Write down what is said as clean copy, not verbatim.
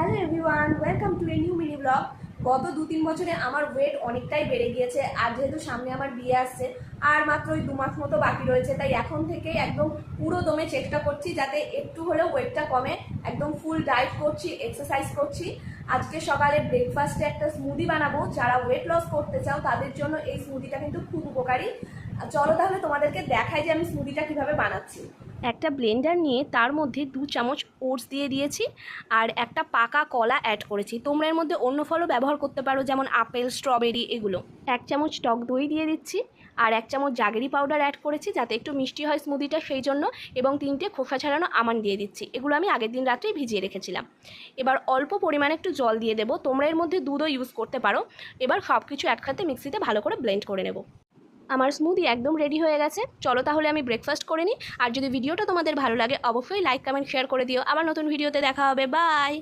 Hello everyone, welcome to a new mini blog. গত 2-3 বছরে আমার ওয়েট অনেকটাই বেড়ে গিয়েছে। আর যেহেতু সামনে আমার বিয়ে আসছে আর মাত্র ওই 2 মাস মতো বাকি রয়েছে, তাই এখন থেকেই একদম পুরো দমে চেষ্টা করছি যাতে একটু হলেও ওয়েটটা কমে। একদম ফুল ডায়েট করছি, এক্সারসাইজ করছি। আজকে সকালে ব্রেকফাস্টে একটা স্মুদি বানাবো। যারা ওয়েট লস করতে চাও তাদের জন্য এই স্মুদিটা কিন্তু খুব উপকারী। চলো তাহলে তোমাদেরকে দেখাই যে আমি স্মুদিটা কিভাবে বানাচ্ছি। একটা ব্লেন্ডার নিয়ে তার মধ্যে 2 চামচ ওটস দিয়ে দিয়েছি আর একটা পাকা কলা অ্যাড করেছি। তোমরা এর মধ্যে অন্য ফলও ব্যবহার করতে পারো, যেমন আপেল, স্ট্রবেরি এগুলো। 1 চামচ টক দই দিয়ে দিচ্ছি আর 1 চামচ জাগেরি পাউডার অ্যাড করেছি যাতে একটু মিষ্টি হয় স্মুদিটা, সেই জন্য। এবং 3টে খোসা ছাড়ানো আমন্ড দিয়ে দিচ্ছি। এগুলো আমি আগের দিন রাত্রেই ভিজিয়ে রেখেছিলাম। এবার অল্প পরিমাণে একটু জল দিয়ে দেবো। তোমরা এর মধ্যে দুধও ইউজ করতে পারো। এবার সব কিছু একসাথে মিক্সিতে ভালো করে ব্লেন্ড করে নেব। আমার স্মুদি একদম রেডি হয়ে গেছে। চলো তাহলে আমি ব্রেকফাস্ট করে নিই। আর যদি ভিডিওটা তোমাদের ভালো লাগে অবশ্যই লাইক, কমেন্ট, শেয়ার করে দিও। আবার নতুন ভিডিওতে দেখা হবে। বাই।